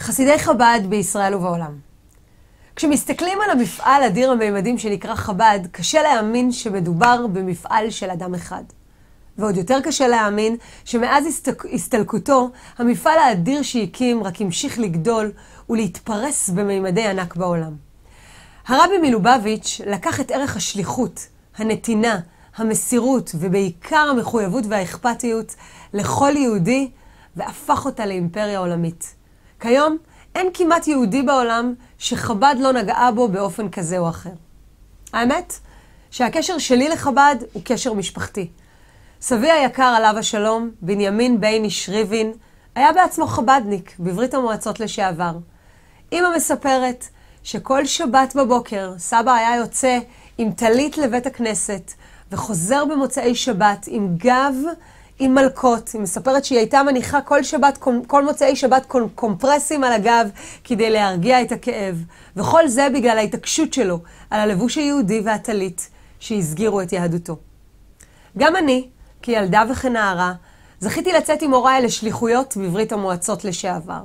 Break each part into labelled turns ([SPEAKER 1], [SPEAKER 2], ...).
[SPEAKER 1] חסידי חב"ד בישראל ובעולם. כשמסתכלים על המפעל אדיר הממדים שנקרא חב"ד, קשה להאמין שמדובר במפעל של אדם אחד. ועוד יותר קשה להאמין שמאז הסתלקותו, המפעל האדיר שהקים רק המשיך לגדול ולהתפרס בממדי ענק בעולם. הרבי מלובביץ' לקח את ערך השליחות, הנתינה, המסירות ובעיקר המחויבות והאכפתיות לכל יהודי והפך אותה לאימפריה עולמית. כיום אין כמעט יהודי בעולם שחב"ד לא נגעה בו באופן כזה או אחר. האמת שהקשר שלי לחב"ד הוא קשר משפחתי. סבי היקר עליו השלום, בנימין בייני שריבין, היה בעצמו חב"דניק בברית המועצות לשעבר. אמא מספרת שכל שבת בבוקר סבא היה יוצא עם טלית לבית הכנסת וחוזר במוצאי שבת עם גב עם מלכות. היא מספרת שהיא הייתה מניחה כל מוצאי שבת קומפרסים על הגב כדי להרגיע את הכאב. וכל זה בגלל ההתעקשות שלו על הלבוש היהודי והטלית שהסגירו את יהדותו. גם אני, כילדה וכנערה, זכיתי לצאת עם הוריי לשליחויות בברית המועצות לשעבר.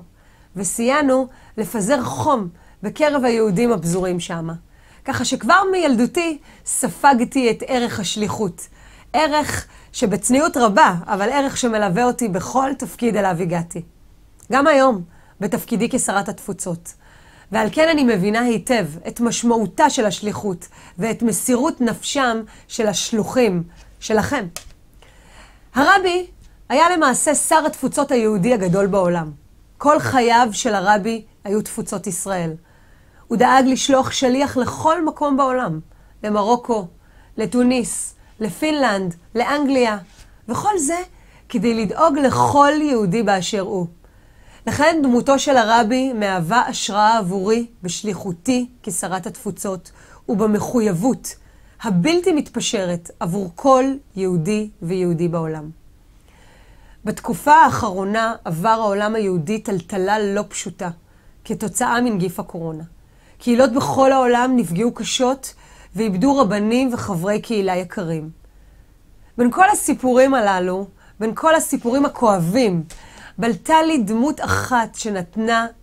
[SPEAKER 1] וסייענו לפזר חום בקרב היהודים הפזורים שם. ככה שכבר מילדותי ספגתי את ערך השליחות. ערך שבצניעות רבה, אבל ערך שמלווה אותי בכל תפקיד אליו הגעתי. גם היום, בתפקידי כשרת התפוצות. ועל כן אני מבינה היטב את משמעותה של השליחות ואת מסירות נפשם של השלוחים שלכם. הרבי היה למעשה שר התפוצות היהודי הגדול בעולם. כל חייו של הרבי היו תפוצות ישראל. הוא דאג לשלוח שליח לכל מקום בעולם, למרוקו, לתוניס, לפינלנד, לאנגליה, וכל זה כדי לדאוג לכל יהודי באשר הוא. לכן דמותו של הרבי מהווה השראה עבורי בשליחותי כשרת התפוצות ובמחויבות הבלתי מתפשרת עבור כל יהודי ויהודי בעולם. בתקופה האחרונה עבר העולם היהודי טלטלה לא פשוטה כתוצאה מנגיף הקורונה. קהילות בכל העולם נפגעו קשות ואיבדו רבנים וחברי קהילה יקרים. בין כל הסיפורים הללו, בין כל הסיפורים הכואבים, בלטה לי דמות אחת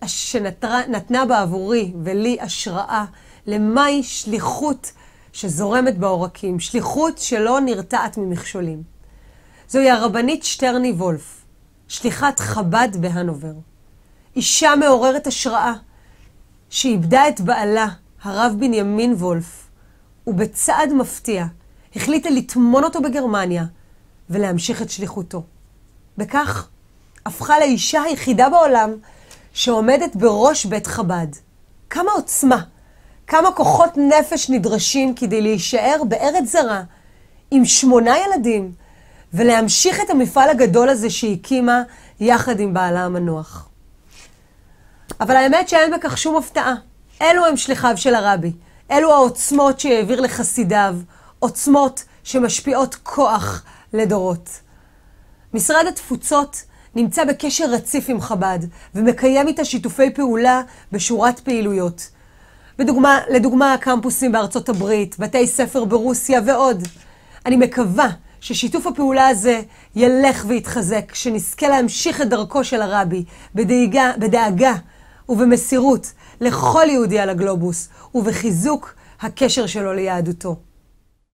[SPEAKER 1] שנתנה בעבורי ולי השראה למהי שליחות שזורמת בעורקים, שליחות שלא נרתעת ממכשולים. זוהי הרבנית שטרני וולף, שליחת חב"ד בהנובר. אישה מעוררת השראה שאיבדה את בעלה, הרב בנימין וולף, ובצעד מפתיע החליטה לטמון אותו בגרמניה ולהמשיך את שליחותו. בכך הפכה לאישה היחידה בעולם שעומדת בראש בית חב"ד. כמה עוצמה, כמה כוחות נפש נדרשים כדי להישאר בארץ זרה עם 8 ילדים ולהמשיך את המפעל הגדול הזה שהקימה יחד עם בעלה המנוח. אבל האמת שאין בכך שום הפתעה. אלו הם שליחיו של הרבי. אלו העוצמות שהעביר לחסידיו, עוצמות שמשפיעות כוח לדורות. משרד התפוצות נמצא בקשר רציף עם חב"ד ומקיים איתה שיתופי פעולה בשורת פעילויות. לדוגמה, קמפוסים בארצות הברית, בתי ספר ברוסיה ועוד. אני מקווה ששיתוף הפעולה הזה ילך ויתחזק, שנזכה להמשיך את דרכו של הרבי בדאגה ובמסירות לכל יהודי על הגלובוס ובחיזוק הקשר שלו ליהדותו.